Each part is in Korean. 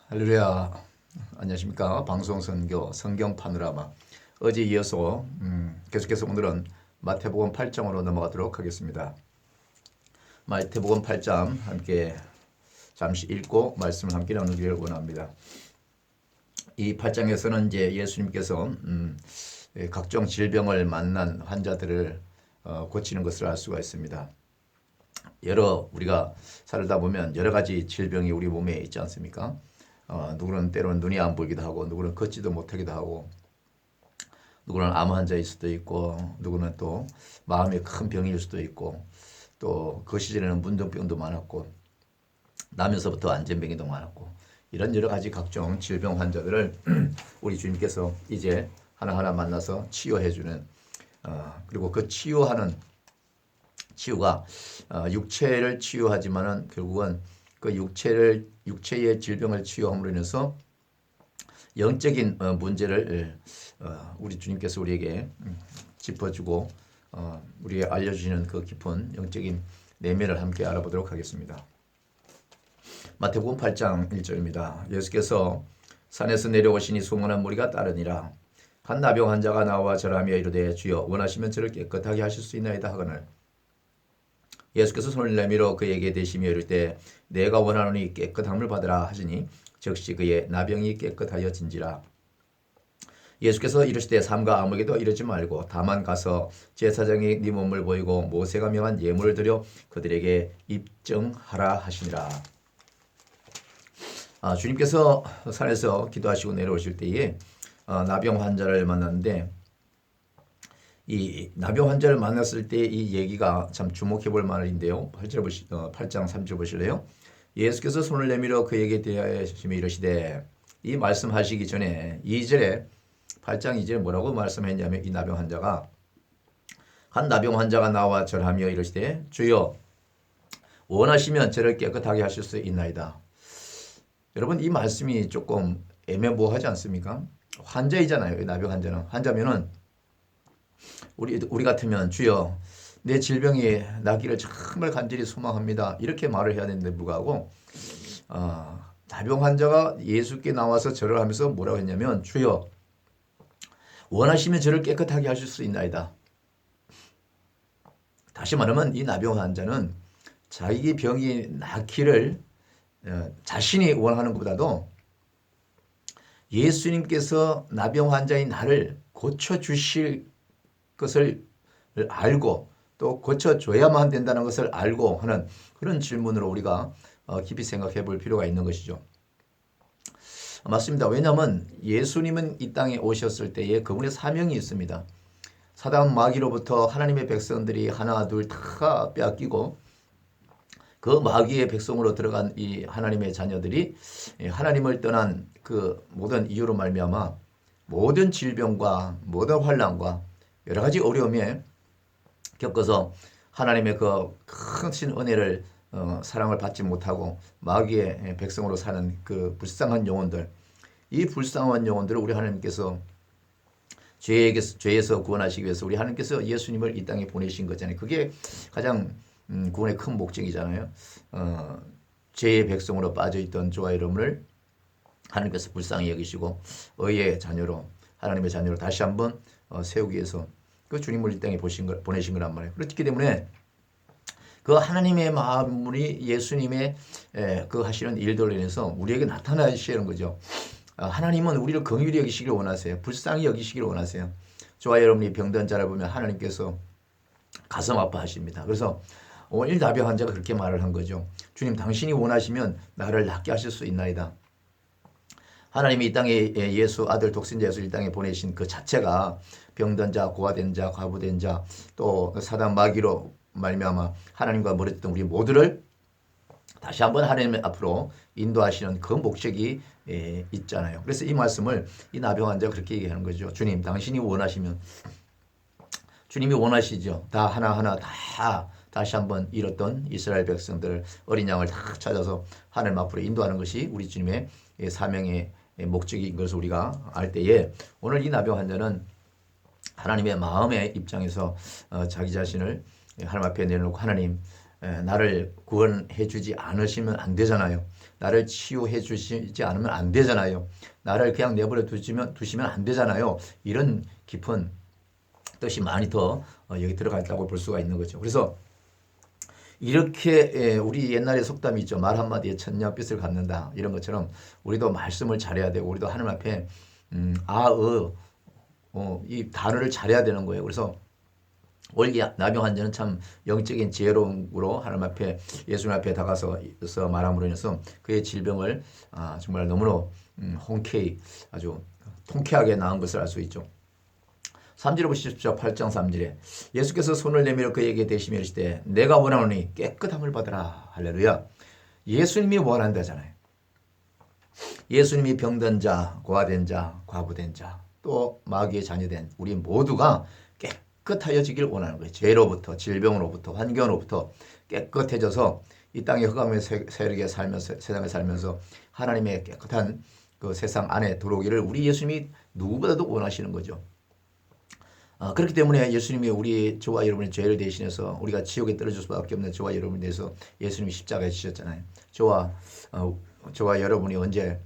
할렐루야. 안녕하십니까. 방송선교 성경 파노라마 어제 이어서 계속해서 오늘은 마태복음 8장으로 넘어가도록 하겠습니다. 마태복음 8장 함께 잠시 읽고 말씀을 함께 나누기를 원합니다. 이 8장에서는 이제 예수님께서 각종 질병을 만난 환자들을 고치는 것을 알 수가 있습니다. 우리가 살다 보면 여러 가지 질병이 우리 몸에 있지 않습니까? 누구는 때로는 눈이 안 보이기도 하고, 누구는 걷지도 못하기도 하고, 누구는 암 환자일 수도 있고, 누구는 또 마음에 큰 병일 수도 있고, 또 그 시절에는 문둥병도 많았고, 나면서부터 안전병이도 많았고, 이런 여러 가지 각종 질병 환자들을 우리 주님께서 이제 하나하나 만나서 치유해주는, 그리고 그 치유가 육체를 치유하지만은 결국은 그 육체의 질병을 치유함으로 인해서 영적인 문제를 우리 주님께서 우리에게 짚어주고 우리에게 알려주시는 그 깊은 영적인 내면을 함께 알아보도록 하겠습니다. 마태복음 8장 1절입니다. 예수께서 산에서 내려오시니 수많은 무리가 따르니라. 한 나병 환자가 나와 절하며 이르되 주여 원하시면 저를 깨끗하게 하실 수 있나이다 하거늘 예수께서 손을 내밀어 그에게 대시며 이를 때 내가 원하노니 깨끗함을 받으라 하시니 즉시 그의 나병이 깨끗하여진지라. 예수께서 이르시되 삼가 아무에게도 이르지 말고 다만 가서 제사장이 네 몸을 보이고 모세가 명한 예물을 드려 그들에게 입증하라 하시니라. 주님께서 산에서 기도하시고 내려오실 때에 나병 환자를 만났는데 이 나병 환자를 만났을 때 이 얘기가 참 주목해 볼 말인데요. 8장 3절 보실래요? 예수께서 손을 내밀어 그에게 대하시며 이르시되 이 말씀하시기 전에 2절에 8장 2절에 뭐라고 말씀했냐면 이 나병 환자가 한 나병 환자가 나와 절하며 이르시되 주여 원하시면 저를 깨끗하게 하실 수 있나이다. 여러분 이 말씀이 조금 애매모호하지 않습니까? 환자이잖아요. 나병 환자는. 환자면은 우리 같으면 주여 내 질병이 낫기를 정말 간절히 소망합니다. 이렇게 말을 해야 되는데 불구하고 나병 환자가 예수께 나와서 절을 하면서 뭐라고 했냐면 주여 원하시면 저를 깨끗하게 하실 수 있나이다. 다시 말하면 이 나병 환자는 자기 병이 낫기를 자신이 원하는 것보다도 예수님께서 나병 환자인 나를 고쳐주실 것을 알고 또 고쳐줘야만 된다는 것을 알고 하는 그런 질문으로 우리가 깊이 생각해 볼 필요가 있는 것이죠. 맞습니다. 왜냐하면 예수님은 이 땅에 오셨을 때에 그분의 사명이 있습니다. 사단 마귀로부터 하나님의 백성들이 하나 둘 다 빼앗기고 그 마귀의 백성으로 들어간 이 하나님의 자녀들이 하나님을 떠난 그 모든 이유로 말미암아 모든 질병과 모든 환난과 여러 가지 어려움에 겪어서 하나님의 그 크신 은혜를 사랑을 받지 못하고 마귀의 백성으로 사는 그 불쌍한 영혼들, 이 불쌍한 영혼들을 우리 하나님께서 죄에서 구원하시기 위해서 우리 하나님께서 예수님을 이 땅에 보내신 거잖아요. 그게 가장 구원의 큰 목적이잖아요. 죄의 백성으로 빠져있던 저와 여러분을 하나님께서 불쌍히 여기시고 의의 자녀로 하나님의 자녀로 다시 한번 세우기 위해서 그 주님을 이 땅에 보내신 거란 말이에요. 그렇기 때문에 그 하나님의 마음이 예수님의 그 하시는 일들로 인해서 우리에게 나타나시는 거죠. 하나님은 우리를 긍휼히 여기시기를 원하세요. 불쌍히 여기시기를 원하세요. 저와 여러분이 병든 자를 보면 하나님께서 가슴 아파하십니다. 그래서 오늘 나병 환자가 그렇게 말을 한 거죠. 주님 당신이 원하시면 나를 낫게 하실 수 있나이다. 하나님이 이 땅에 예수 아들 독생자 예수를 이 땅에 보내신 그 자체가 병든 자, 고아된 자, 과부된 자, 또 사단 마귀로 말미암아 하나님과 멀어졌던 우리 모두를 다시 한번 하나님 앞으로 인도하시는 그 목적이 있잖아요. 그래서 이 말씀을 이 나병 환자가 그렇게 얘기하는 거죠. 주님 당신이 원하시면 주님이 원하시죠. 다 하나하나 다 다시 한번 잃었던 이스라엘 백성들 어린 양을 다 찾아서 하나님 앞으로 인도하는 것이 우리 주님의 사명의 목적인 것을 우리가 알 때에 오늘 이 나병 환자는 하나님의 마음의 입장에서 자기 자신을 하나님 앞에 내놓고 하나님 나를 구원해 주지 않으시면 안 되잖아요. 나를 치유해 주시지 않으면 안 되잖아요. 나를 그냥 내버려 두시면 안 되잖아요. 이런 깊은 뜻이 많이 더 여기 들어가 있다고 볼 수가 있는 거죠. 그래서 이렇게 우리 옛날에 속담이 있죠. 말 한마디에 천냥빚을 갚는다. 이런 것처럼 우리도 말씀을 잘해야 되고 우리도 하나님 앞에 이 단어를 잘해야 되는 거예요. 그래서 올기 나병 환자는 참 영적인 지혜로움으로 하나님 앞에 예수님 앞에 다가서 말함으로 인해서 그의 질병을 정말 너무나 흔쾌히 아주 통쾌하게 나은 것을 알 수 있죠. 3절을 보십시오. 8장 3절에 예수께서 손을 내밀어 그에게 대시며 이르시되 내가 원하노니 깨끗함을 받으라. 할렐루야. 예수님이 원한다잖아요. 예수님이 병든 자, 고아된 자, 과부된 자, 또 마귀의 자녀된 우리 모두가 깨끗하여지길 원하는 거예요. 죄로부터, 질병으로부터, 환경으로부터 깨끗해져서 이 땅의 흑암의 세력에 살면서, 세상에 살면서 하나님의 깨끗한 그 세상 안에 들어오기를 우리 예수님이 누구보다도 원하시는 거죠. 그렇기 때문에 예수님이 저와 여러분의 죄를 대신해서 우리가 지옥에 떨어질 수밖에 없는 저와 여러분에 대해서 예수님이 십자가에 지셨잖아요. 저와 여러분이 언제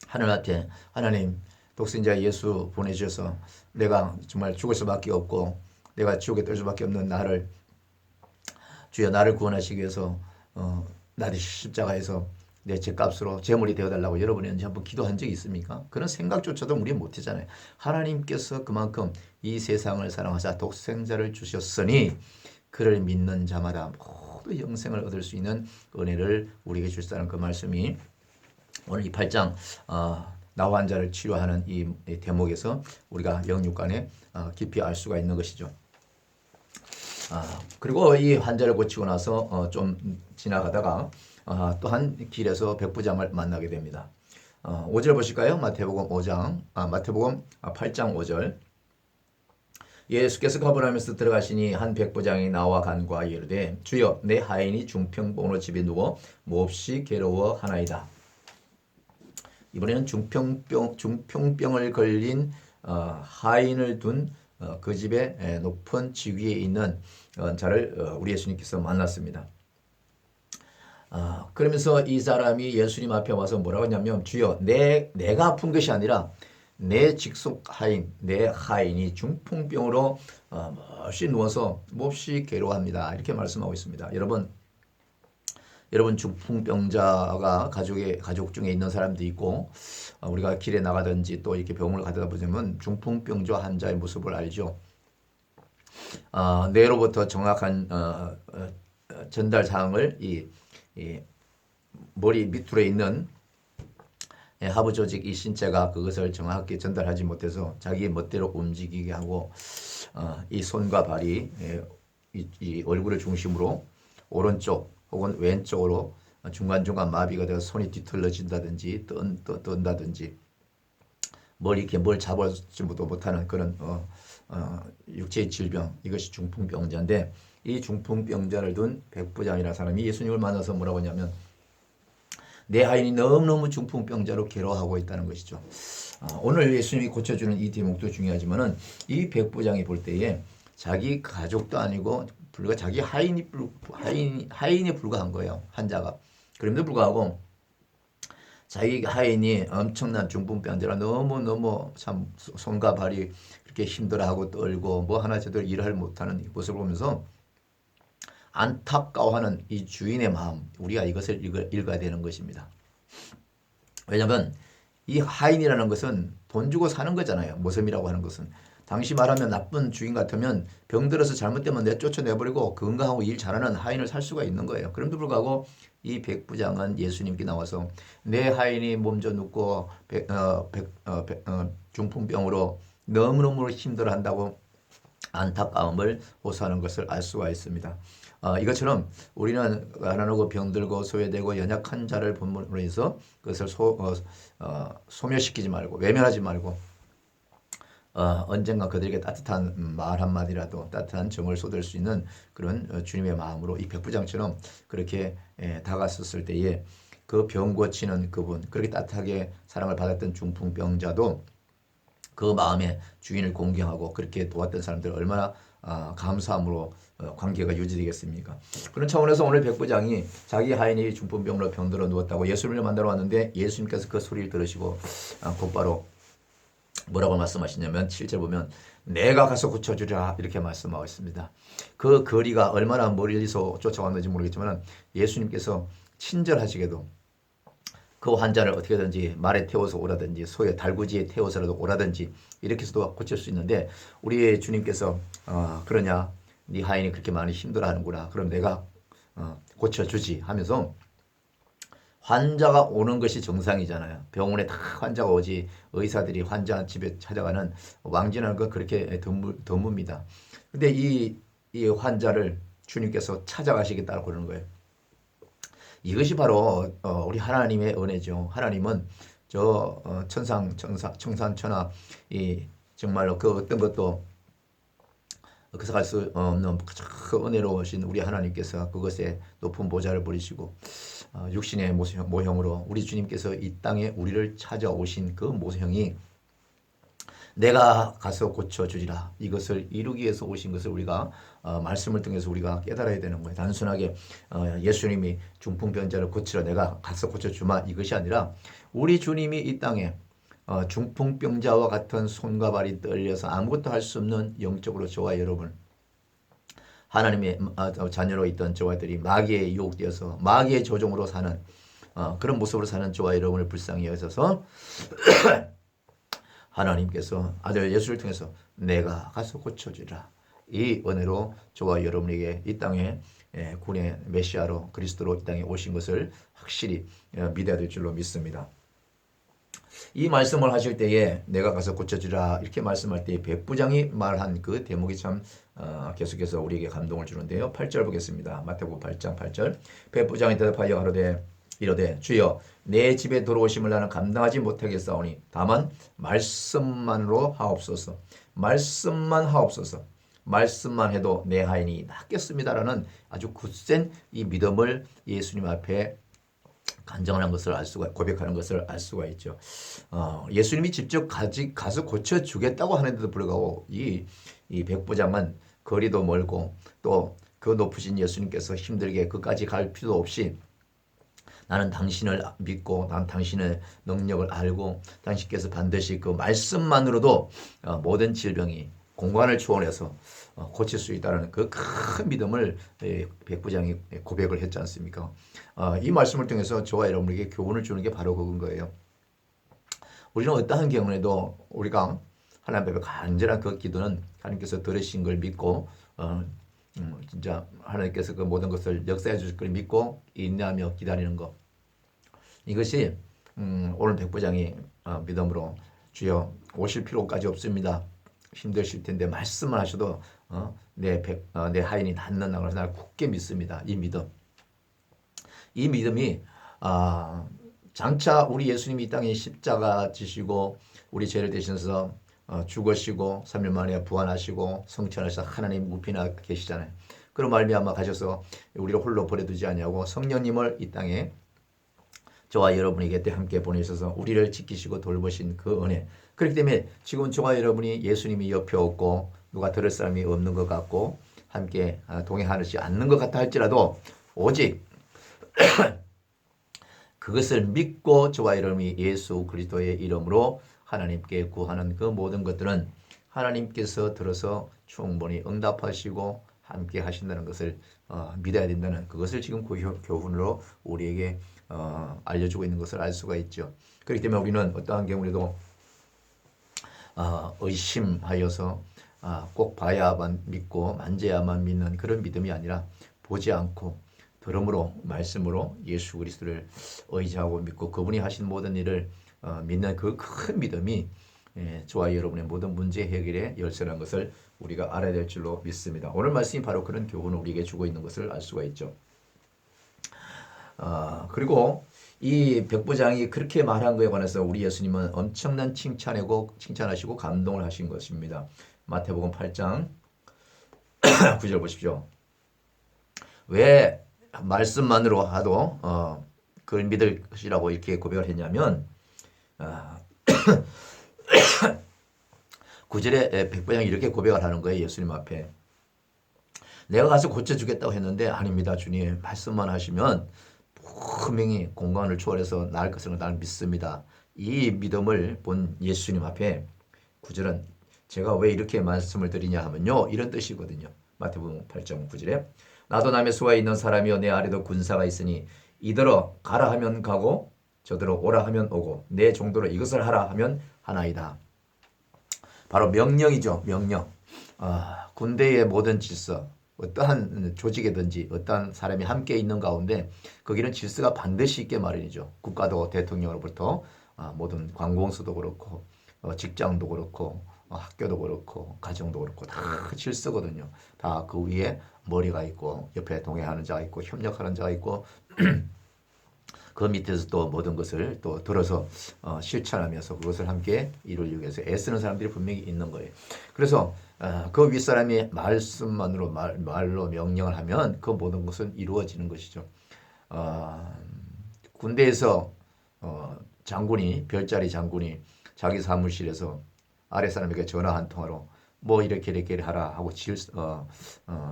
하늘 앞에 하나님 독생자 예수 보내주셔서 내가 정말 죽을 수밖에 없고 내가 지옥에 떨어질 수밖에 없는 나를 주여 나를 구원하시기 위해서 나를 십자가에서 내 죄값으로 제물이 되어달라고 여러분이 언제 한번 기도한 적이 있습니까? 그런 생각조차도 우리는 못하잖아요. 하나님께서 그만큼 이 세상을 사랑하사 독생자를 주셨으니 그를 믿는 자마다 모두 영생을 얻을 수 있는 은혜를 우리에게 주시다는 그 말씀이 오늘 이 8장 나와 환자를 치료하는 이 대목에서 우리가 영육간에 깊이 알 수가 있는 것이죠. 그리고 이 환자를 고치고 나서 좀 지나가다가 또한 길에서 백부장을 만나게 됩니다. 5절 보실까요? 마태복음 8장 5절. 예수께서 가버나움에서 들어가시니 한 백부장이 나와 간과 이르되 주여 내 하인이 중풍병으로 집에 누워 몹시 괴로워하나이다. 이번에는 중풍병을 걸린 하인을 둔 그 집의 높은 지위에 있는 자를 우리 예수님께서 만났습니다. 그러면서 이 사람이 예수님 앞에 와서 뭐라고 하냐면 주여 내가 아픈 것이 아니라 내 직속 하인, 내 하인이 중풍병으로 몹시 누워서 몹시 괴로워합니다. 이렇게 말씀하고 있습니다. 여러분 중풍병자가 가족 중에 있는 사람도 있고 우리가 길에 나가든지 또 이렇게 병원을 가다 보면 중풍병자 환자의 모습을 알죠. 뇌로부터 정확한 전달 사항을 이 머리 밑으로 있는 하부 조직 이 신체가 그것을 정확히 전달하지 못해서 자기 멋대로 움직이게 하고 이 손과 발이 이 얼굴을 중심으로 오른쪽 혹은 왼쪽으로 중간중간 마비가 되어 손이 뒤틀러진다든지 뜬다든지 이렇게 뭘 잡아주지도 못하는 그런 육체의 질병, 이것이 중풍병자인데 이 중풍병자를 둔 백부장이라는 사람이 예수님을 만나서 뭐라고 하냐면 내 하인이 너무너무 중풍병자로 괴로워하고 있다는 것이죠. 오늘 예수님이 고쳐주는 이 대목도 중요하지만은 이 백부장이 볼 때에 자기 가족도 아니고 자기 하인에 불과한 거예요. 환자가. 그럼에도 불구하고 자기 하인이 엄청난 중풍병자라 너무너무 참 손과 발이 그렇게 힘들어하고 떨고 뭐 하나 제대로 일을 못하는 모습을 보면서 안타까워하는 이 주인의 마음, 우리가 이것을 읽어야 되는 것입니다. 왜냐하면 이 하인이라는 것은 돈 주고 사는 거잖아요. 모섬이라고 하는 것은. 당시 말하면 나쁜 주인 같으면 병들어서 잘못되면 쫓아내버리고 건강하고 일 잘하는 하인을 살 수가 있는 거예요. 그럼에도 불구하고 이 백부장은 예수님께 나와서 내 하인이 몸져 눕고 중풍병으로 너무너무 힘들어한다고 안타까움을 호소하는 것을 알 수가 있습니다. 이것처럼 우리는 가난하고 병들고 소외되고 연약한 자를 본문으로 해서 그것을 소멸시키지 말고 외면하지 말고 언젠가 그들에게 따뜻한 말 한마디라도 따뜻한 정을 쏟을 수 있는 그런 주님의 마음으로 이 백부장처럼 그렇게 다가섰을 때에 그 병 고치는 그분, 그렇게 따뜻하게 사랑을 받았던 중풍병자도 그 마음에 주인을 공경하고 그렇게 도왔던 사람들 얼마나 감사함으로 관계가 유지되겠습니까? 그런 차원에서 오늘 백부장이 자기 하인이 중풍병으로 병들어 누웠다고 예수님을 만나러 왔는데 예수님께서 그 소리를 들으시고 곧바로 뭐라고 말씀하시냐면 7절 보면 내가 가서 고쳐주리라 이렇게 말씀하고 있습니다. 그 거리가 얼마나 멀리서 쫓아왔는지 모르겠지만 예수님께서 친절하시게도 그 환자를 어떻게든지 말에 태워서 오라든지 소의 달구지에 태워서라도 오라든지 이렇게 해서도 고칠 수 있는데 우리 주님께서 그러냐 네 하인이 그렇게 많이 힘들어하는구나 그럼 내가 고쳐주지 하면서 환자가 오는 것이 정상이잖아요. 병원에 다 환자가 오지 의사들이 환자 집에 찾아가는 왕진하는 건 그렇게 드뭅니다. 근데 이 환자를 주님께서 찾아가시겠다고 그러는 거예요. 이것이 바로 우리 하나님의 은혜죠. 하나님은 저 청산천하 이 정말로 그 어떤 것도 그사갈 수 없는 그 은혜로우신 우리 하나님께서 그것에 높은 보좌를 부리시고 육신의 모형으로 우리 주님께서 이 땅에 우리를 찾아오신 그 모형이 내가 가서 고쳐주리라 이것을 이루기 위해서 오신 것을 우리가 말씀을 통해서 우리가 깨달아야 되는 거예요. 단순하게 예수님이 중풍병자를 고치러 내가 가서 고쳐주마 이것이 아니라 우리 주님이 이 땅에 중풍병자와 같은 손과 발이 떨려서 아무것도 할 수 없는 영적으로 저와 여러분 하나님의 자녀로 있던 저와들이 마귀에 유혹되어서 마귀의 조종으로 사는 그런 모습으로 사는 저와 여러분을 불쌍히 여기서 하나님께서 아들 예수를 통해서 내가 가서 고쳐주리라 이 은혜로 저와 여러분에게 이 땅에 군의 메시아로 그리스도로 이 땅에 오신 것을 확실히 믿어야 될 줄로 믿습니다. 이 말씀을 하실 때에 내가 가서 고쳐주라 이렇게 말씀할 때 백부장이 말한 그 대목이 참 계속해서 우리에게 감동을 주는데요. 8절 보겠습니다. 마태복음 8장 8절 백부장이 대답하여 이르되 주여 내 집에 들어오심을 나는 감당하지 못하겠사오니 다만 말씀만으로 하옵소서. 말씀만 해도 내 하인이 낫겠습니다라는 아주 굳센 이 믿음을 예수님 앞에 간증하는 것을 고백하는 것을 알 수가 있죠. 예수님이 직접 가서 고쳐주겠다고 하는데도 불구하고 이 백부장은 거리도 멀고 또 그 높으신 예수님께서 힘들게 그까지 갈 필요도 없이 나는 당신을 믿고 난 당신의 능력을 알고 당신께서 반드시 그 말씀만으로도 모든 질병이 공간을 초월해서 고칠 수 있다는 그 큰 믿음을 백부장이 고백을 했지 않습니까? 이 말씀을 통해서 저와 여러분에게 교훈을 주는 게 바로 그건 거예요. 우리는 어떠한 경우에도 우리가 하나님 앞에 간절한 그 기도는 하나님께서 들으신 걸 믿고 진짜 하나님께서 그 모든 것을 역사해 주실 걸 믿고 인내하며 기다리는 것 이것이 오늘 백부장이 믿음으로 주여 오실 필요까지 없습니다. 힘드실 텐데 말씀을 하셔도 내 하인이 낫는다고 해서 나를 굳게 믿습니다. 이 믿음이 장차 우리 예수님이 이 땅에 십자가 지시고 우리 죄를 대신해서 죽으시고 3일 만에 부활하시고 성천하셔서 하나님 우편에 계시잖아요. 그런 말미암아 가셔서 우리를 홀로 버려두지 않냐고 성령님을 이 땅에 저와 여러분에게 함께 보내셔서 우리를 지키시고 돌보신 그 은혜. 그렇기 때문에 지금 저와 여러분이 예수님이 옆에 없고 누가 들을 사람이 없는 것 같고 함께 동행하지 않는 것 같다 할지라도 오직 그것을 믿고 저와 여러분이 예수 그리스도의 이름으로 하나님께 구하는 그 모든 것들은 하나님께서 들어서 충분히 응답하시고 함께 하신다는 것을 믿어야 된다는 그것을 지금 교훈으로 우리에게 알려주고 있는 것을 알 수가 있죠. 그렇기 때문에 우리는 어떠한 경우에도 의심하여서 꼭 봐야만 믿고 만져야만 믿는 그런 믿음이 아니라 보지 않고 들음으로 말씀으로 예수 그리스도를 의지하고 믿고 그분이 하신 모든 일을 믿는 그 큰 믿음이 저와 여러분의 모든 문제 해결의 열쇠라는 것을 우리가 알아야 될 줄로 믿습니다. 오늘 말씀이 바로 그런 교훈을 우리에게 주고 있는 것을 알 수가 있죠. 그리고 이 백부장이 그렇게 말한 것에 관해서 우리 예수님은 엄청난 칭찬하시고 감동을 하신 것입니다. 마태복음 8장 9절 보십시오. 왜 말씀만으로 하도 그걸 믿을 것이라고 이렇게 고백을 했냐면 9절에 백부장이 이렇게 고백을 하는 거예요. 예수님 앞에 내가 가서 고쳐주겠다고 했는데 아닙니다. 주님 말씀만 하시면 분명히 공간을 초월해서 나을 것을 나는 믿습니다. 이 믿음을 본 예수님 앞에 구절은 제가 왜 이렇게 말씀을 드리냐 하면요. 이런 뜻이거든요. 마태복음 8장 9절에 나도 남의 수하에 있는 사람이요 내 아래도 군사가 있으니 이더러 가라 하면 가고 저더러 오라 하면 오고 내 종도로 이것을 하라 하면 하나이다. 바로 명령이죠. 명령. 군대의 모든 질서, 어떠한 조직이든지 어떠한 사람이 함께 있는 가운데 거기는 질서가 반드시 있게 마련이죠. 국가도 대통령으로부터 모든 관공서도 그렇고 직장도 그렇고 학교도 그렇고 가정도 그렇고 다 질서거든요. 다 그 위에 머리가 있고 옆에 동행하는 자가 있고 협력하는 자가 있고 그 밑에서 또 모든 것을 또 들어서 실천하면서 그것을 함께 이루기 위해서 애쓰는 사람들이 분명히 있는 거예요. 그래서 그 윗사람이 말씀만으로 말로 명령을 하면 그 모든 것은 이루어지는 것이죠. 군대에서 장군이 별자리 장군이 자기 사무실에서 아래 사람에게 전화 한 통화로 뭐 이렇게 하라 하고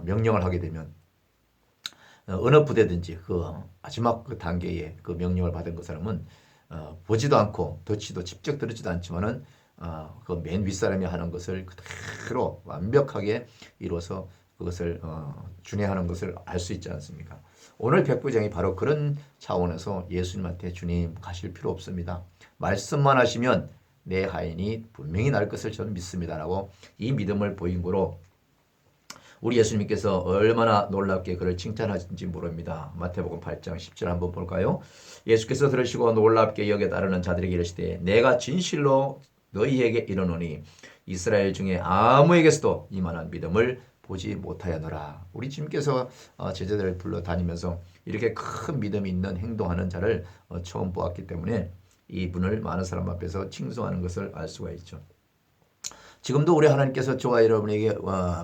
명령을 하게 되면 어느 부대든지 그 마지막 그 단계에 그 명령을 받은 그 사람은 보지도 않고 듣지도 직접 들었지도 않지만은 그 맨 윗사람이 하는 것을 그대로 완벽하게 이루어서 그것을 준행하는 것을 알 수 있지 않습니까? 오늘 백부장이 바로 그런 차원에서 예수님한테 주님 가실 필요 없습니다. 말씀만 하시면 내 하인이 분명히 날 것을 저는 믿습니다라고 이 믿음을 보인 거로 우리 예수님께서 얼마나 놀랍게 그를 칭찬하신지 모릅니다. 마태복음 8장 10절 한번 볼까요? 예수께서 들으시고 놀랍게 여겨 따르는 자들에게 이르시되 내가 진실로 너희에게 이르노니 이스라엘 중에 아무에게서도 이만한 믿음을 보지 못하였노라. 우리 주님께서 제자들을 불러 다니면서 이렇게 큰 믿음이 있는 행동하는 자를 처음 보았기 때문에 이분을 많은 사람 앞에서 칭송하는 것을 알 수가 있죠. 지금도 우리 하나님께서 저와 여러분에게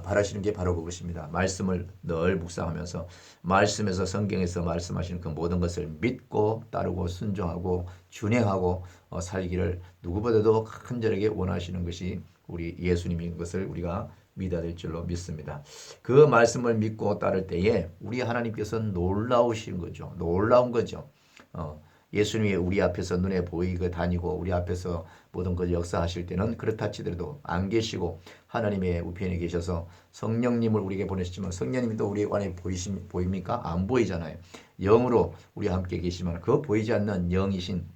바라시는 게 바로 그것입니다. 말씀을 늘 묵상하면서 말씀에서 성경에서 말씀하시는 그 모든 것을 믿고 따르고 순종하고 준행하고 살기를 누구보다도 간절하게 원하시는 것이 우리 예수님인 것을 우리가 믿어야 될 줄로 믿습니다. 그 말씀을 믿고 따를 때에 우리 하나님께서는 놀라우신 거죠. 놀라운 거죠. 예수님이 우리 앞에서 눈에 보이고 다니고 우리 앞에서 모든 걸 역사하실 때는 그렇다 치더라도 안 계시고 하나님의 우편에 계셔서 성령님을 우리에게 보내셨지만 성령님도 우리 안에 보입니까? 안 보이잖아요. 영으로 우리와 함께 계시지만 그 보이지 않는 영이신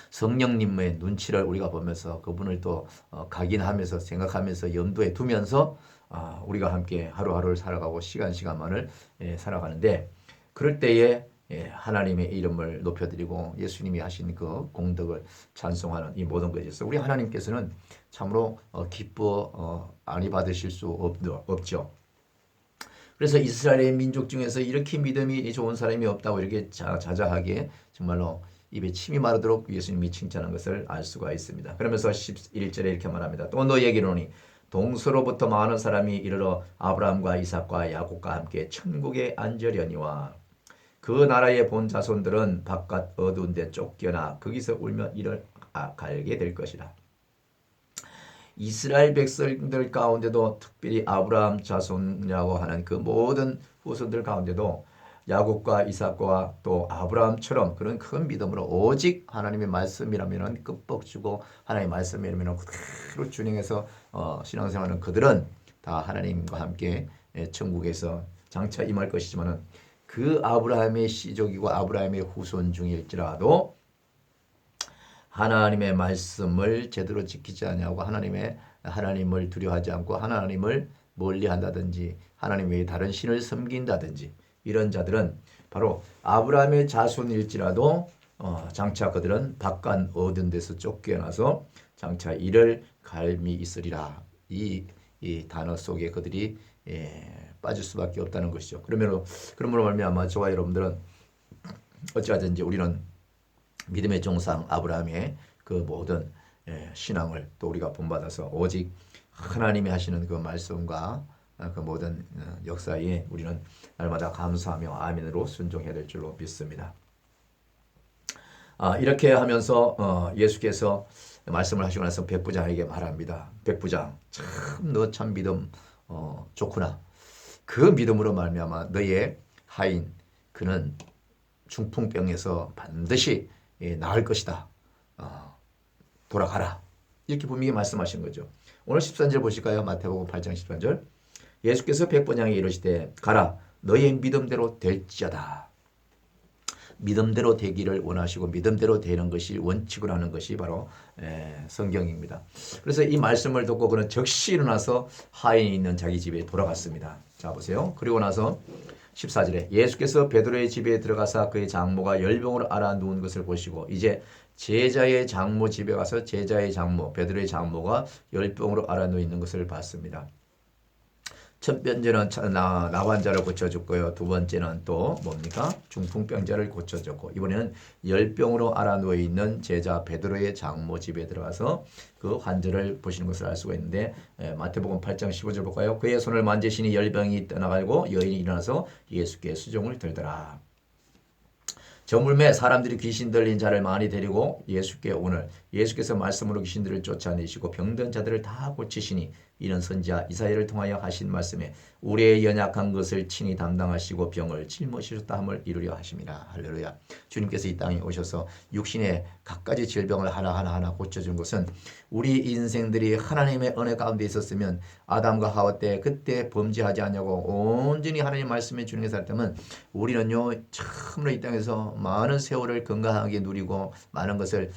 성령님의 눈치를 우리가 보면서 그분을 또 각인하면서 생각하면서 염두에 두면서 우리가 함께 하루하루를 살아가고 시간만을 살아가는데 그럴 때에 하나님의 이름을 높여드리고 예수님이 하신 그 공덕을 찬송하는 이 모든 것에 있어서 우리 하나님께서는 참으로 기뻐 안이 받으실 수 없죠. 그래서 이스라엘의 민족 중에서 이렇게 믿음이 좋은 사람이 없다고 이렇게 자자하게 정말로 입에 침이 마르도록 예수님이 칭찬한 것을 알 수가 있습니다. 그러면서 11절에 이렇게 말합니다. 또 너희에게 이르노니 동서로부터 많은 사람이 이르러 아브라함과 이삭과 야곱과 함께 천국에 앉으려니와 그 나라의 본 자손들은 바깥 어두운 데 쫓겨나 거기서 울며 이를 갈게 될 것이라. 이스라엘 백성들 가운데도 특별히 아브라함 자손이라고 하는 그 모든 후손들 가운데도 야곱과 이삭과 또 아브라함처럼 그런 큰 믿음으로 오직 하나님의 말씀이라면 끄뻑 주고 하나님의 말씀이라면 그대로 준행해서 신앙생활하는 그들은 다 하나님과 함께 천국에서 장차 임할 것이지만은 그 아브라함의 씨족이고 아브라함의 후손 중일지라도 하나님의 말씀을 제대로 지키지 않냐고 하나님을 두려워하지 않고 하나님을 멀리한다든지 하나님 외에 다른 신을 섬긴다든지 이런 자들은 바로 아브라함의 자손일지라도 장차 그들은 바깥 어두운 데서 쫓겨나서 장차 이를 갈미 있으리라. 이 단어 속에 그들이 빠질 수밖에 없다는 것이죠. 그러므로 말미암아 저와 여러분들은 어찌하든지 우리는 믿음의 종상 아브라함의 그 모든 신앙을 또 우리가 본받아서 오직 하나님이 하시는 그 말씀과 그 모든 역사에 우리는 날마다 감사하며 아멘으로 순종해야 될 줄로 믿습니다. 이렇게 하면서 예수께서 말씀을 하시고 나서 백부장에게 말합니다. 백부장 너 참 믿음 좋구나. 그 믿음으로 말미암아 너의 하인 그는 중풍병에서 반드시 나을 것이다. 돌아가라. 이렇게 분명히 말씀하신 거죠. 오늘 13절 보실까요? 마태복음 8장 13절. 예수께서 백번향에 이르시되 가라 너의 믿음대로 될지어다. 믿음대로 되기를 원하시고 믿음대로 되는 것이 원칙으로 하는 것이 바로 성경입니다. 그래서 이 말씀을 듣고 그는 즉시 일어나서 하인이 있는 자기 집에 돌아갔습니다. 자 보세요. 그리고 나서 14절에 예수께서 베드로의 집에 들어가사 그의 장모가 열병으로 앓아 누운 것을 보시고 이제 제자의 장모 집에 가서 제자의 장모 베드로의 장모가 열병으로 앓아 누워 있는 것을 봤습니다. 첫 번째는 나환자를 고쳐줬고요. 두 번째는 또 뭡니까? 중풍병자를 고쳐줬고 이번에는 열병으로 앓아 누워 있는 제자 베드로의 장모 집에 들어가서 그 환자를 보시는 것을 알 수가 있는데 마태복음 8장 15절 볼까요? 그의 손을 만지시니 열병이 떠나가고 여인이 일어나서 예수께 수종을 들더라. 저물매 사람들이 귀신 들린 자를 많이 데리고 예수께 오늘 예수께서 말씀으로 귀신들을 쫓아내시고 병든 자들을 다 고치시니 이는 선지자 이사야를 통하여 하신 말씀에 우리의 연약한 것을 친히 담당하시고 병을 짊어지셨다 함을 이루려 하심이라. 할렐루야. 주님께서 이 땅에 오셔서 육신의 각가지 질병을 하나하나 고쳐준 것은 우리 인생들이 하나님의 은혜 가운데 있었으면 아담과 하와 때 그때 범죄하지 않냐고 온전히 하나님 말씀에 주님께 살았다면 우리는요 참으로 이 땅에서 많은 세월을 건강하게 누리고 많은 것을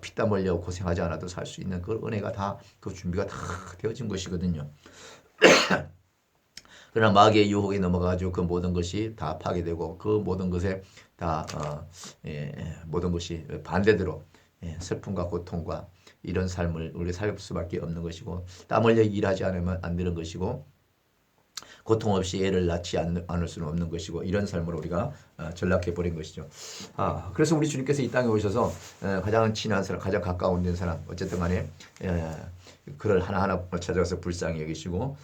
피땀 흘려 고생하지 않아도 살 수 있는 그 은혜가 다 그 준비가 다 되어진 것이거든요. 그러나 마귀의 유혹에 넘어가가지고 그 모든 것이 다 파괴되고 그 모든 것에 다 모든 것이 반대대로 슬픔과 고통과 이런 삶을 우리 살 수밖에 없는 것이고 땀 흘려 일하지 않으면 안 되는 것이고 고통 없이 애를 낳지 않을 수는 없는 것이고 이런 삶으로 우리가 전락해 버린 것이죠. 그래서 우리 주님께서 이 땅에 오셔서 가장 친한 사람, 가장 가까운 사람 어쨌든 간에 그를 하나하나 찾아가서 불쌍히 여기시고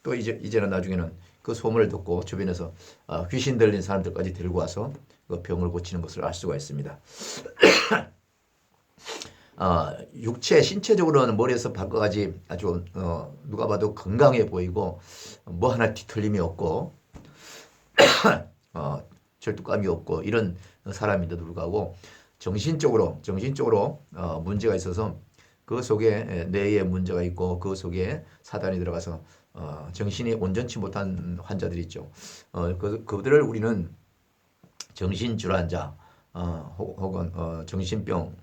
또 이제는 나중에는 그 소문을 듣고 주변에서 귀신 들린 사람들까지 데리고 와서 그 병을 고치는 것을 알 수가 있습니다. 육체 신체적으로는 머리에서 발끝까지 아주 누가 봐도 건강해 보이고 뭐 하나 뒤틀림이 없고 절뚝감이 없고 이런 사람인데도 불구하고 정신적으로 문제가 있어서 그 속에 뇌에 문제가 있고 그 속에 사단이 들어가서 정신이 온전치 못한 환자들이 있죠. 그들을 우리는 정신질환자 혹은 정신병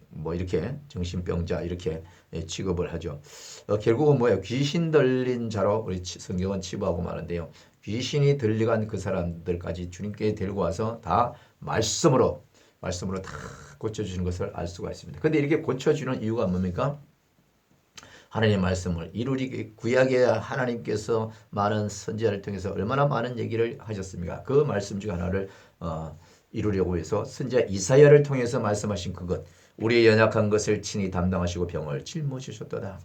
뭐 이렇게 정신병자 이렇게 취급을 하죠. 결국은 뭐예요? 귀신 들린 자로 우리 성경은 치부하고 마는데요. 귀신이 들려간 그 사람들까지 주님께 데리고 와서 다 말씀으로 다 고쳐주시는 것을 알 수가 있습니다. 근데 이렇게 고쳐주는 이유가 뭡니까? 하나님의 말씀을 이루리 구약의 하나님께서 많은 선지자를 통해서 얼마나 많은 얘기를 하셨습니까? 그 말씀 중 하나를 이루려고 해서 선지자 이사야를 통해서 말씀하신 그것 우리의 연약한 것을 친히 담당하시고 병을 짊어지셨도다.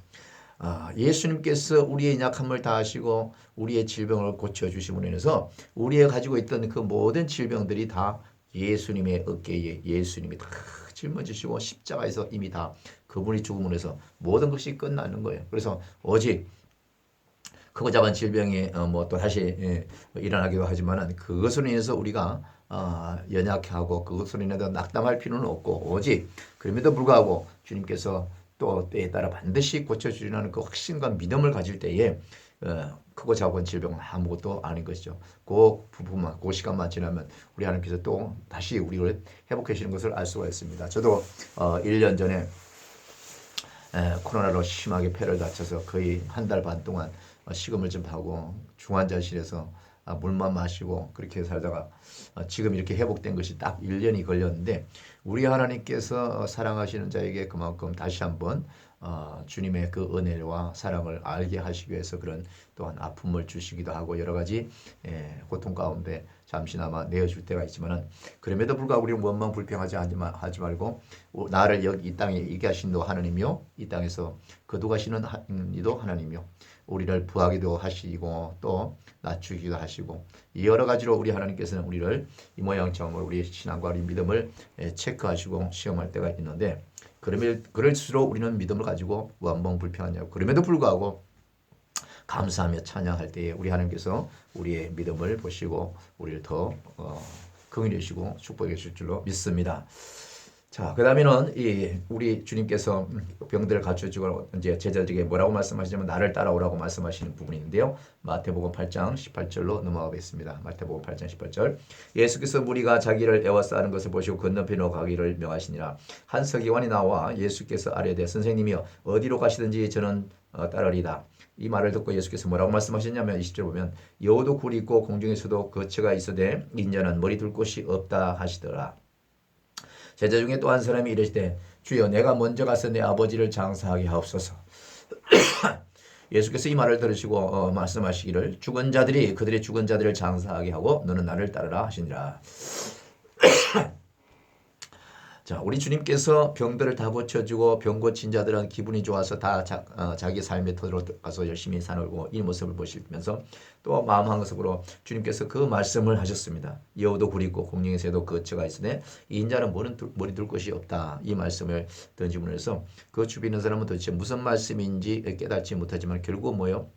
예수님께서 우리의 약함을 다하시고 우리의 질병을 고쳐주심으로 인해서 우리의 가지고 있던 그 모든 질병들이 다 예수님의 어깨에 예수님이 다 짊어지시고 십자가에서 이미 다 그분이 죽음으로 해서 모든 것이 끝나는 거예요. 그래서 오직 크고 작은 질병이 뭐 또 다시 일어나기도 하지만은 그것으로 인해서 우리가 연약하고 그것으로 인해서 낙담할 필요는 없고 오직 그럼에도 불구하고 주님께서 또 때에 따라 반드시 고쳐주리라는 그 확신과 믿음을 가질 때에 크고 작은 질병은 아무것도 아닌 것이죠. 그 시간만 지나면 우리 하나님께서 또 다시 우리를 회복해 주시는 것을 알 수가 있습니다. 저도 1년 전에 코로나로 심하게 폐를 다쳐서 거의 한 달 반 동안 식음을 좀 하고 중환자실에서 물만 마시고 그렇게 살다가 지금 이렇게 회복된 것이 딱 1년이 걸렸는데 우리 하나님께서 사랑하시는 자에게 그만큼 다시 한번 주님의 그 은혜와 사랑을 알게 하시기 위해서 그런 또한 아픔을 주시기도 하고 여러 가지 고통 가운데 잠시나마 내어줄 때가 있지만은 그럼에도 불구하고 우리는 원망 불평하지 하지 말고 나를 여기 이 땅에 있게 하신 도 하나님이요 이 땅에서 거두가시는 이도 하나님이요 우리를 부하기도 하시고 또 낮추기도 하시고 여러 가지로 우리 하나님께서는 우리를 이 모양처럼 우리 신앙과 우리 믿음을 체크하시고 시험할 때가 있는데 그럴수록 우리는 믿음을 가지고 원망 불평하냐고 그럼에도 불구하고 감사하며 찬양할 때에 우리 하나님께서 우리의 믿음을 보시고 우리를 더 긍휼히 여시고 축복해 주실 줄로 믿습니다. 자, 그다음에는 우리 주님께서 병들을 갖춰주고 이제 제자들에게 뭐라고 말씀하시냐면 나를 따라오라고 말씀하시는 부분인데요. 마태복음 8장 18절로 넘어가겠습니다. 마태복음 8장 18절. 예수께서 무리가 자기를 애워싸는 것을 보시고 건너편으로 가기를 명하시니라. 한 서기관이 나와 예수께서 아뢰되 선생님이여 어디로 가시든지 저는 따르리다. 이 말을 듣고 예수께서 뭐라고 말씀하셨냐면 20절 보면 여우도 굴이 있고 공중에서도 거처가 있으되 인자는 머리 둘 곳이 없다 하시더라. 제자 중에 또 한 사람이 이르시되 주여 내가 먼저 가서 내 아버지를 장사하게 하옵소서. 예수께서 이 말을 들으시고 말씀하시기를 죽은 자들이 그들의 죽은 자들을 장사하게 하고 너는 나를 따르라 하시니라. 자, 우리 주님께서 병들을 다 고쳐주고 병 고친 자들은 기분이 좋아서 다 자기 삶의 터로 가서 열심히 살고 이 모습을 보시면서 또 마음 한구석으로 주님께서 그 말씀을 하셨습니다. 여우도 굴이고 공중에서도 거처가 있으되 인자는 머리 둘 곳이 없다. 이 말씀을 던지면서 그 주변에 있는 사람은 도대체 무슨 말씀인지 깨닫지 못하지만 결국 뭐예요?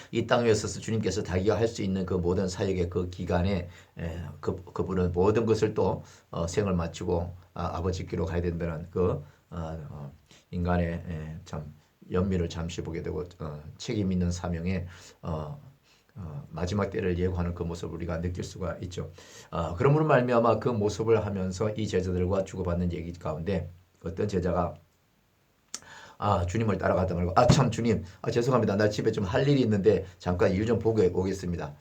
이 땅에 있어서 주님께서 자기가 할 수 있는 그 모든 사역의 그 기간에 그분은 모든 것을 또 생을 마치고 아버지께로 가야 된다는 그 인간의 참 연민을 잠시 보게 되고 책임 있는 사명에 마지막 때를 예고하는 그 모습을 우리가 느낄 수가 있죠. 그러므로 말미암아 그 모습을 하면서 이 제자들과 주고받는 얘기 가운데 어떤 제자가 주님을 따라가다 말고 참 주님 죄송합니다. 나 집에 좀 할 일이 있는데 잠깐 일 좀 보고 오겠습니다.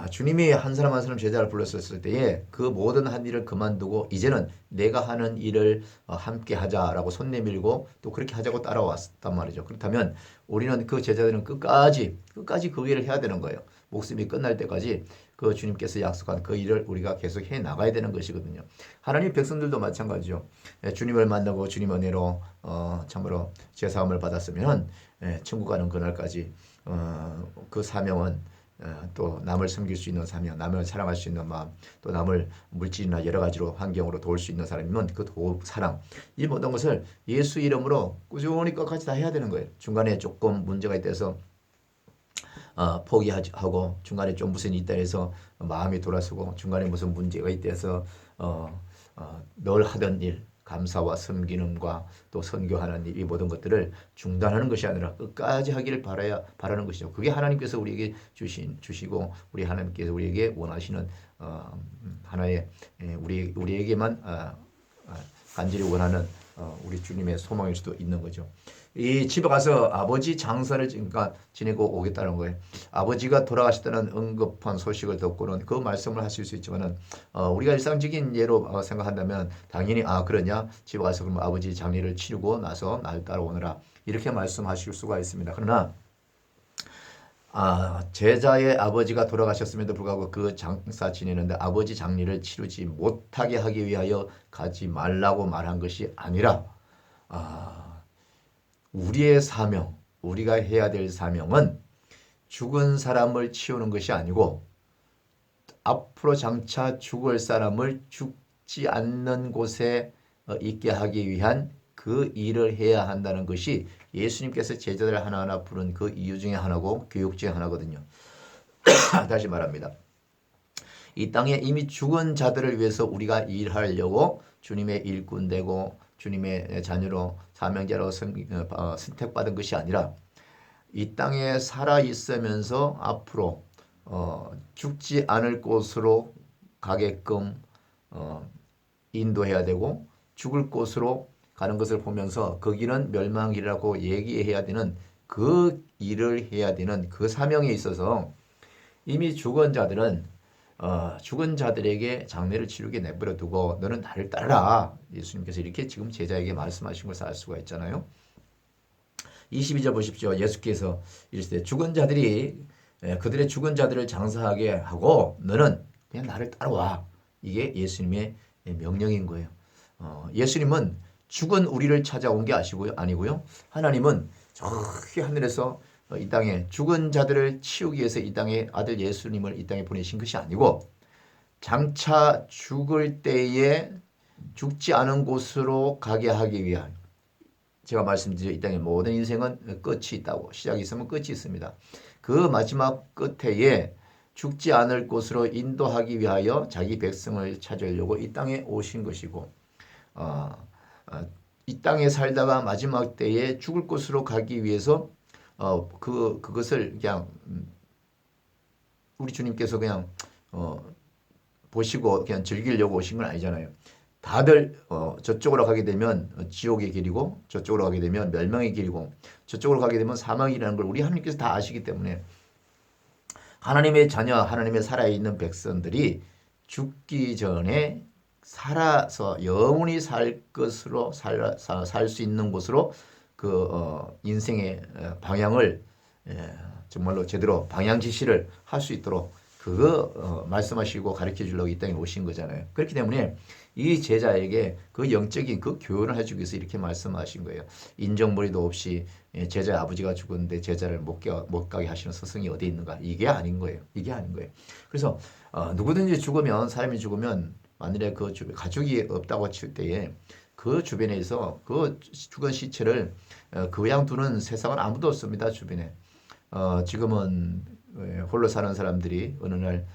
주님이 한 사람 한 사람 제자를 불렀었을 때에 그 모든 한 일을 그만두고 이제는 내가 하는 일을 함께 하자라고 손 내밀고 또 그렇게 하자고 따라왔단 말이죠. 그렇다면 우리는 그 제자들은 끝까지 그 일을 해야 되는 거예요. 목숨이 끝날 때까지 그 주님께서 약속한 그 일을 우리가 계속 해 나가야 되는 것이거든요. 하나님 백성들도 마찬가지죠. 주님을 만나고 주님 은혜로 참으로 죄사함을 받았으면 천국 가는 그날까지 그 사명은 또 남을 섬길 수 있는 사명, 남을 사랑할 수 있는 마음, 또 남을 물질이나 여러 가지로 환경으로 도울 수 있는 사람이면 그 사랑, 이 모든 것을 예수 이름으로 꾸준히 끝까지 다 해야 되는 거예요. 중간에 조금 문제가 있다해서 포기하고 중간에 좀 무슨 있다 해서 마음이 돌아서고 중간에 무슨 문제가 있다 해서 늘 하던 일, 감사와 섬기는과 또 선교하는 일, 이 모든 것들을 중단하는 것이 아니라 끝까지 하기를 바라는 것이죠. 그게 하나님께서 우리에게 주시고 우리 하나님께서 우리에게 원하시는 하나의 우리에게만 간절히 원하는 우리 주님의 소망일 수도 있는 거죠. 이 집에 가서 아버지 장사를 지내고 오겠다는 거예요. 아버지가 돌아가셨다는 응급한 소식을 듣고는 그 말씀을 하실 수 있지만은 우리가 일상적인 예로 생각한다면 당연히 그러냐 집에 가서 그럼 아버지 장례를 치르고 나서 날 따라오느라 이렇게 말씀하실 수가 있습니다. 그러나 제자의 아버지가 돌아가셨음에도 불구하고 그 장사 지내는데 아버지 장례를 치르지 못하게 하기 위하여 가지 말라고 말한 것이 아니라 우리의 사명, 우리가 해야 될 사명은 죽은 사람을 치우는 것이 아니고 앞으로 장차 죽을 사람을 죽지 않는 곳에 있게 하기 위한 그 일을 해야 한다는 것이 예수님께서 제자들 하나하나 부른 그 이유 중에 하나고 교육 중에 하나거든요. 다시 말합니다. 이 땅에 이미 죽은 자들을 위해서 우리가 일하려고 주님의 일꾼 되고 주님의 자녀로 사명자로 선택받은 것이 아니라 이 땅에 살아 있으면서 앞으로 죽지 않을 곳으로 가게끔 인도해야 되고 죽을 곳으로 가는 것을 보면서 거기는 멸망이라고 얘기해야 되는 그 일을 해야 되는 그 사명에 있어서 이미 죽은 자들은 죽은 자들에게 장례를 치르게 내버려 두고 너는 나를 따르라. 예수님께서 이렇게 지금 제자에게 말씀하신 것을 알 수가 있잖아요. 22절 보십시오. 예수께서 이르시되 죽은 자들이 그들의 죽은 자들을 장사하게 하고 너는 그냥 나를 따라와. 이게 예수님의 명령인 거예요. 예수님은 죽은 우리를 찾아온 게 아니고요. 하나님은 저기 하늘에서 이 땅에 죽은 자들을 치우기 위해서 이 땅에 아들 예수님을 이 땅에 보내신 것이 아니고 장차 죽을 때에 죽지 않은 곳으로 가게 하기 위한 제가 말씀드린 이 땅의 모든 인생은 끝이 있다고, 시작이 있으면 끝이 있습니다. 그 마지막 끝에 죽지 않을 곳으로 인도하기 위하여 자기 백성을 찾으려고 이 땅에 오신 것이고, 어, 이 땅에 살다가 마지막 때에 죽을 곳으로 가기 위해서 그것을 그냥 우리 주님께서 그냥 보시고 그냥 즐기려고 오신 건 아니잖아요. 다들 저쪽으로 가게 되면 지옥의 길이고, 저쪽으로 가게 되면 멸망의 길이고, 저쪽으로 가게 되면 사망이라는 걸 우리 하나님께서 다 아시기 때문에, 하나님의 자녀, 하나님의 살아있는 백성들이 죽기 전에 살아서 영원히 살 것으로 살 수 있는 곳으로 인생의 방향을 정말로 제대로 방향 지시를 할 수 있도록 그거 말씀하시고 가르쳐 주려고 이 땅에 오신 거잖아요. 그렇기 때문에 이 제자에게 그 영적인 그 교훈을 해주기 위해서 이렇게 말씀하신 거예요. 인정머리도 없이 제자의 아버지가 죽었는데 제자를 못 가게 하시는 스승이 어디 있는가? 이게 아닌 거예요. 이게 아닌 거예요. 그래서 누구든지 죽으면, 사람이 죽으면 만일에 그 주변 가족이 없다고 칠 때에 그 주변에서 그 죽은 시체를 그냥 두는 세상은 아무도 없습니다. 주변에. 지금은 홀로 사는 사람들이 어느 날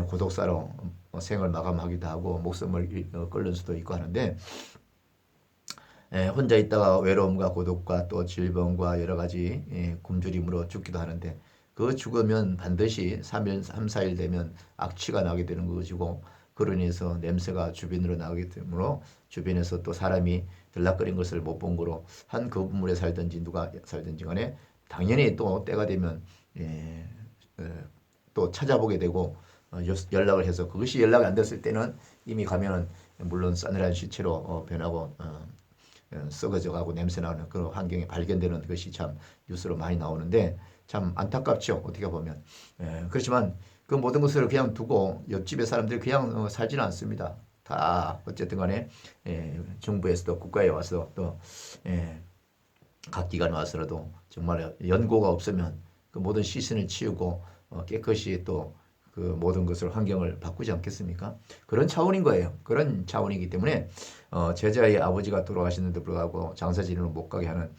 고독사로 생을 마감하기도 하고 목숨을 끊는 수도 있고 하는데, 혼자 있다가 외로움과 고독과 또 질병과 여러 가지 굶주림으로 죽기도 하는데, 그 죽으면 반드시 3일, 3, 4일 되면 악취가 나게 되는 것이고, 그로 인해서 냄새가 주변으로 나오기 때문에 주변에서 또 사람이 들락거린 것을 못 본 거로 한 건물에 살든지 누가 살든지 간에 당연히 또 때가 되면 또 찾아보게 되고 연락을 해서, 그것이 연락이 안 됐을 때는 이미 가면은 물론 싸늘한 시체로 변하고 썩어져 가고 냄새 나는 그런 환경에 발견되는 것이 참 뉴스로 많이 나오는데, 참 안타깝죠. 어떻게 보면. 그렇지만 그 모든 것을 그냥 두고 옆집의 사람들이 그냥 살지는 않습니다. 다 어쨌든 간에 정부에서도 국가에 와서 또 각 기관에 와서라도 정말 연고가 없으면 그 모든 시신을 치우고 깨끗이 또 그 모든 것을 환경을 바꾸지 않겠습니까? 그런 차원인 거예요. 그런 차원이기 때문에 제자의 아버지가 돌아가시는데 불구하고 장사지리로 못 가게 하는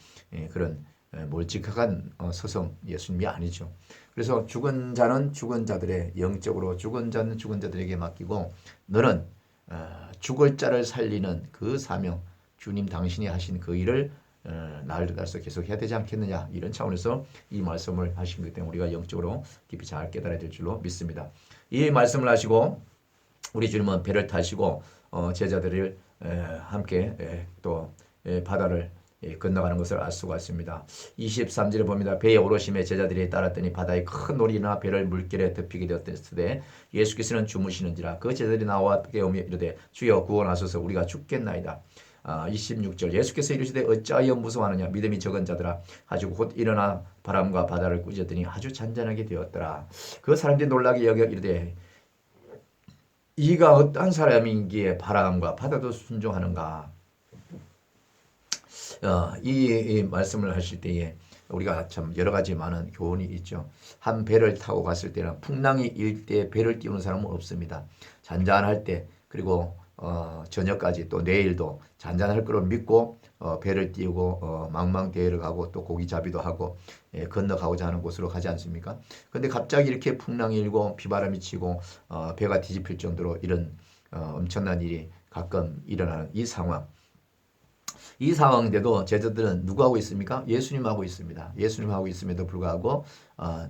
그런 몰직한 스승 예수님이 아니죠. 그래서 죽은 자는 죽은 자들의, 영적으로 죽은 자는 죽은 자들에게 맡기고, 너는 죽을 자를 살리는 그 사명, 주님 당신이 하신 그 일을 나를 따라서 계속 해야 되지 않겠느냐, 이런 차원에서 이 말씀을 하신 것 때문에 우리가 영적으로 깊이 잘 깨달아야 될 줄로 믿습니다. 이 말씀을 하시고 우리 주님은 배를 타시고 제자들을 함께 또 바다를 건너가는 것을 알 수가 있습니다. 23절에 봅니다. 배에 오르심에 제자들이 따랐더니 바다에 큰 놀이나 배를 물결에 덮이게 되었을 예수께서는 주무시는지라. 그 제자들이 나와 깨우며 이르되 주여 구원하소서, 우리가 죽겠나이다. 26절 예수께서 이르시되 어찌하여 무서워하느냐, 믿음이 적은 자들아. 하시고 곧 일어나 바람과 바다를 꾸짖더니 아주 잔잔하게 되었더라. 그 사람들이 놀라게 여겨 이르되 이가 어떠한 사람인기에 바람과 바다도 순종하는가. 이 말씀을 하실 때에 우리가 참 여러 가지 많은 교훈이 있죠. 한 배를 타고 갔을 때는 풍랑이 일 때 배를 띄우는 사람은 없습니다. 잔잔할 때, 그리고 저녁까지 또 내일도 잔잔할 거로 믿고 배를 띄우고 망망대해를 가고 또 고기잡이도 하고 건너가고자 하는 곳으로 가지 않습니까? 그런데 갑자기 이렇게 풍랑이 일고 비바람이 치고 배가 뒤집힐 정도로 이런 엄청난 일이 가끔 일어나는 이 상황. 이 상황인데도 제자들은 누구 하고 있습니까? 예수님 하고 있습니다. 예수님 하고 있음에도 불구하고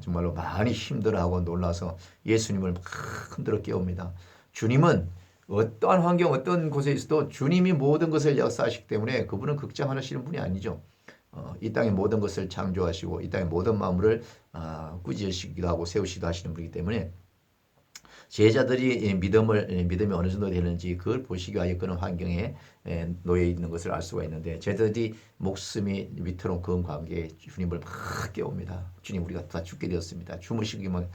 정말로 많이 힘들어하고 놀라서 예수님을 막 흔들어 깨웁니다. 주님은 어떠한 환경, 어떤 곳에 있어도 주님이 모든 것을 역사하시기 때문에 그분은 걱정하시는 분이 아니죠. 이 땅의 모든 것을 창조하시고 이 땅의 모든 만물을 꾸짖으시기도 하고 세우시기도 하시는 분이기 때문에 제자들이 믿음이 어느 정도 되는지 그걸 보시기 위하여 그런 환경에 놓여 있는 것을 알 수가 있는데, 제자들이 목숨이 위태로운 그런 관계에 주님을 막 깨웁니다. 주님, 우리가 다 죽게 되었습니다. 주무시기만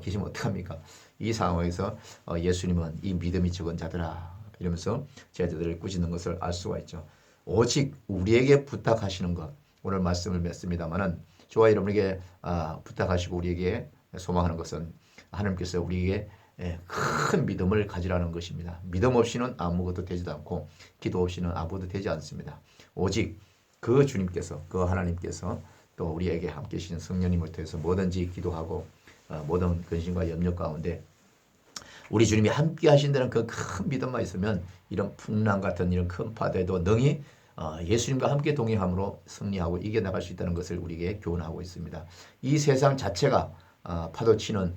계시면 어떡합니까? 이 상황에서 예수님은 이 믿음이 적은 자들아 이러면서 제자들을 꾸짖는 것을 알 수가 있죠. 오직 우리에게 부탁하시는 것, 오늘 말씀을 맺습니다만은 저와 여러분에게 부탁하시고 우리에게 소망하는 것은 하나님께서 우리에게 큰 믿음을 가지라는 것입니다. 믿음 없이는 아무것도 되지도 않고 기도 없이는 아무것도 되지 않습니다. 오직 그 주님께서, 그 하나님께서 또 우리에게 함께 계시는 성령님을 통해서 뭐든지 기도하고 모든 근심과 염려 가운데 우리 주님이 함께 하신다는 그 큰 믿음만 있으면 이런 풍랑 같은 이런 큰 파도에도 능히 예수님과 함께 동행함으로 승리하고 이겨나갈 수 있다는 것을 우리에게 교훈하고 있습니다. 이 세상 자체가 파도치는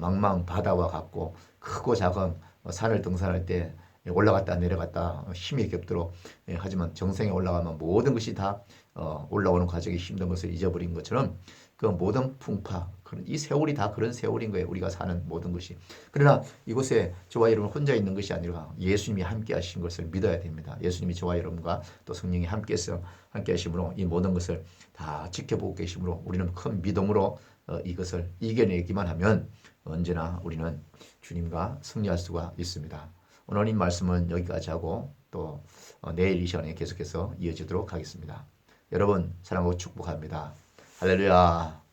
망망 바다와 같고 크고 작은 산을 등산할 때 올라갔다 내려갔다 힘이 겹도록 하지만 정상에 올라가면 모든 것이 다 올라오는 과정이 힘든 것을 잊어버린 것처럼 그 모든 풍파 이 세월이 다 그런 세월인 거예요. 우리가 사는 모든 것이. 그러나 이곳에 저와 여러분 혼자 있는 것이 아니라 예수님이 함께 하신 것을 믿어야 됩니다. 예수님이 저와 여러분과 또 성령이 함께 하심으로 이 모든 것을 다 지켜보고 계심으로 우리는 큰 믿음으로 이것을 이겨내기만 하면 언제나 우리는 주님과 승리할 수가 있습니다. 오늘 이 말씀은 여기까지 하고 또 내일 이 시간에 계속해서 이어지도록 하겠습니다. 여러분 사랑하고 축복합니다. 할렐루야.